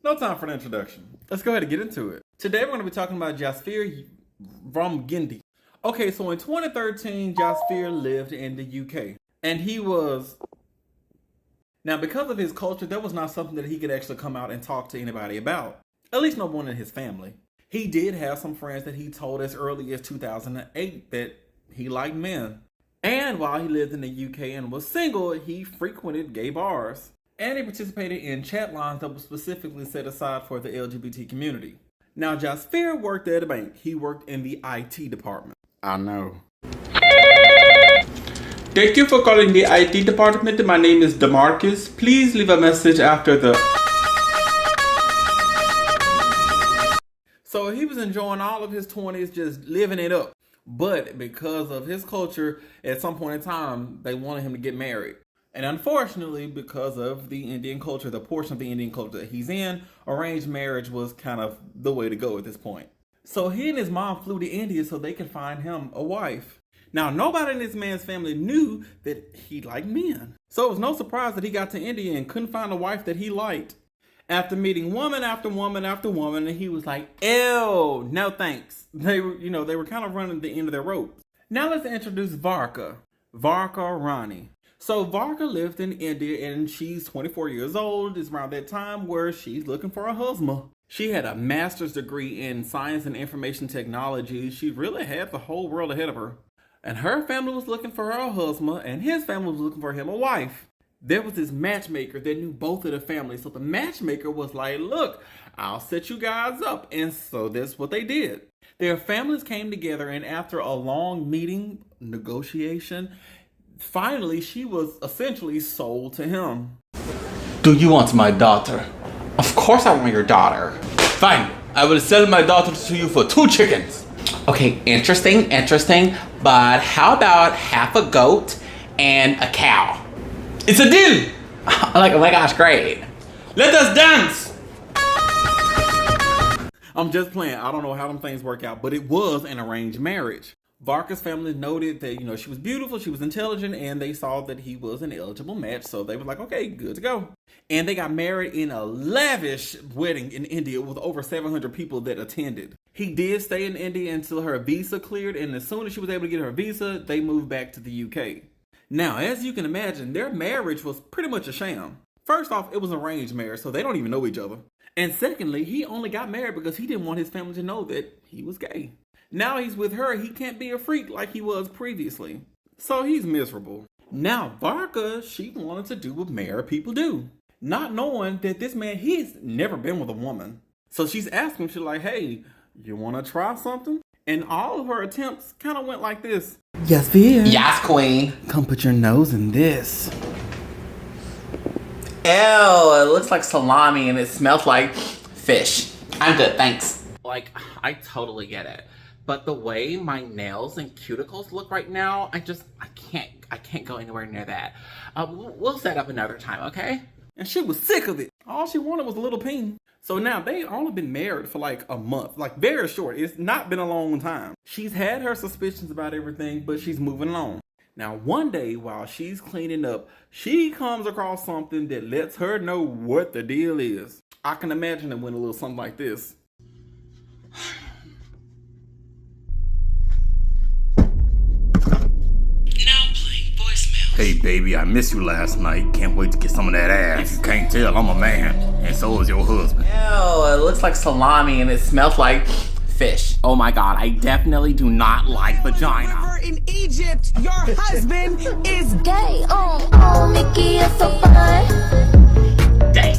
No time for an introduction. Let's go ahead and get into it. Today we're going to be talking about Jasvir Ginday. Okay, so in 2013, Jasvir lived in the UK. And he was... Now, because of his culture, that was not something that he could actually come out and talk to anybody about. At least no one in his family. He did have some friends that he told as early as 2008 that he liked men. And while he lived in the UK and was single, he frequented gay bars. And he participated in chat lines that were specifically set aside for the LGBT community. Now, Jasvir worked at a bank. He worked in the IT department. I know. Thank you for calling the IT department. My name is DeMarcus. Please leave a message after the... So he was enjoying all of his 20s, just living it up. But because of his culture, at some point in time, they wanted him to get married. And unfortunately, because of the Indian culture, the portion of the Indian culture that he's in, arranged marriage was kind of the way to go at this point. So he and his mom flew to India so they could find him a wife. Now, nobody in this man's family knew that he liked men. So it was no surprise that he got to India and couldn't find a wife that he liked. After meeting woman after woman after woman, and he was like, ew, no thanks. They were kind of running the end of their ropes. Now let's introduce Varka Rani. So Varka lived in India and she's 24 years old. It's around that time where she's looking for a husband. She had a master's degree in science and information technology. She really had the whole world ahead of her. And her family was looking for her a husband and his family was looking for him a wife. There was this matchmaker that knew both of the families. So the matchmaker was like, look, I'll set you guys up. And so that's what they did. Their families came together and after a long meeting, negotiation, finally, she was essentially sold to him. Do you want my daughter? Of course I want your daughter. Fine, I will sell my daughter to you for 2 chickens. Okay, interesting, but how about half a goat and a cow? It's a deal! Like, oh my gosh, great. Let us dance! I'm just playing. I don't know how them things work out, but it was an arranged marriage. Varka's family noted that, she was beautiful, she was intelligent, and they saw that he was an eligible match, so they were like, okay, good to go. And they got married in a lavish wedding in India with over 700 people that attended. He did stay in India until her visa cleared, and as soon as she was able to get her visa, they moved back to the UK. Now, as you can imagine, their marriage was pretty much a sham. First off, it was an arranged marriage, so they don't even know each other. And secondly, he only got married because he didn't want his family to know that he was gay. Now he's with her, he can't be a freak like he was previously. So he's miserable. Now Varka, she wanted to do what married people do. Not knowing that this man, he's never been with a woman. So she's asking, she's like, hey, you want to try something? And all of her attempts kind of went like this. Jasvir. Yes, queen. Come put your nose in this. Ew, it looks like salami and it smells like fish. I'm good, thanks. Like, I totally get it. But the way my nails and cuticles look right now, I can't go anywhere near that. We'll set up another time, okay? And she was sick of it. All she wanted was a little peen. So now they only been married for like a month, like very short. It's not been a long time. She's had her suspicions about everything, but she's moving along. Now one day while she's cleaning up, she comes across something that lets her know what the deal is. I can imagine it went a little something like this. Hey baby, I missed you last night. Can't wait to get some of that ass. You can't tell, I'm a man. And so is your husband. Ew, it looks like salami and it smells like fish. Oh my god, I definitely do not like vagina. In Egypt, your husband is gay. Oh, Mickey is so fun. Damn.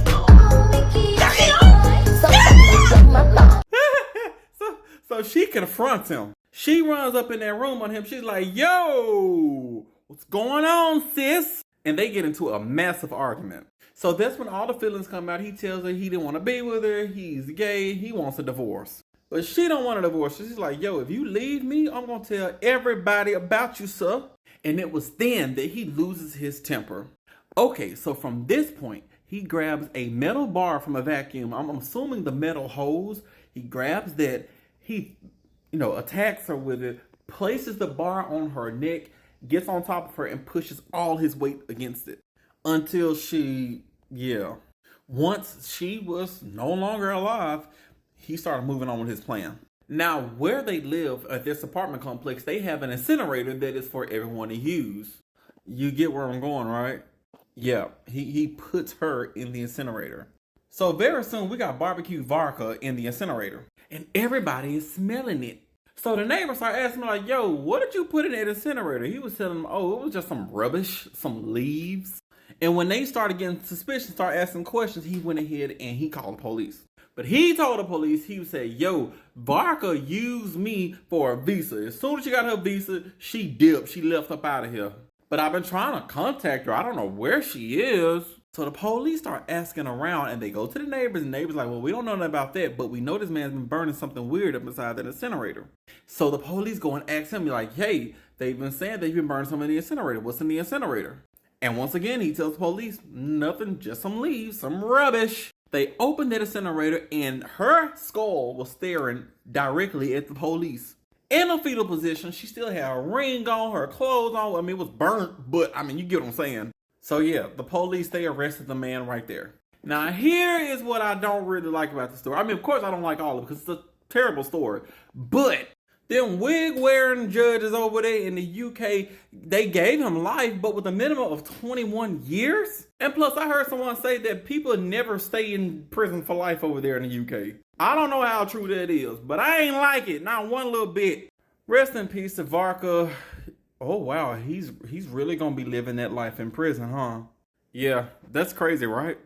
So she confronts him. She runs up in that room on him. She's like, yo, what's going on, sis? And they get into a massive argument. So that's when all the feelings come out. He tells her he didn't want to be with her. He's gay. He wants a divorce. But she don't want a divorce. She's like, yo, if you leave me, I'm going to tell everybody about you, sir. And it was then that he loses his temper. Okay, so from this point, he grabs a metal bar from a vacuum. I'm assuming the metal hose. He grabs that. He, attacks her with it, places the bar on her neck, gets on top of her, and pushes all his weight against it. Until she, Once she was no longer alive, he started moving on with his plan. Now, where they live at this apartment complex, they have an incinerator that is for everyone to use. You get where I'm going, right? Yeah, he puts her in the incinerator. So very soon, we got barbecue vodka in the incinerator. And everybody is smelling it. So the neighbors start asking me like, yo, what did you put in that incinerator? He was telling them, oh, it was just some rubbish, some leaves. And when they started getting suspicious, start asking questions, he went ahead and he called the police. But he told the police, he said, yo, Barker used me for a visa. As soon as she got her visa, she dipped. She left up out of here. But I've been trying to contact her. I don't know where she is. So the police start asking around and they go to the neighbors and neighbors like, well, we don't know nothing about that, but we know this man's been burning something weird up inside that incinerator. So the police go and ask him, like, hey, they've been saying they've been burning something in the incinerator. What's in the incinerator? And once again, he tells the police, nothing, just some leaves, some rubbish. They opened that incinerator and her skull was staring directly at the police. In a fetal position, she still had a ring on, her clothes on. I mean, it was burnt, but I mean, you get what I'm saying. So yeah, the police, they arrested the man right there. Now here is what I don't really like about the story. I mean, of course I don't like all of it because it's a terrible story. But them wig-wearing judges over there in the UK, they gave him life, but with a minimum of 21 years. And plus, I heard someone say that people never stay in prison for life over there in the UK. I don't know how true that is, but I ain't like it, not one little bit. Rest in peace to Varka. Oh wow, he's really gonna be living that life in prison, huh? Yeah, that's crazy, right?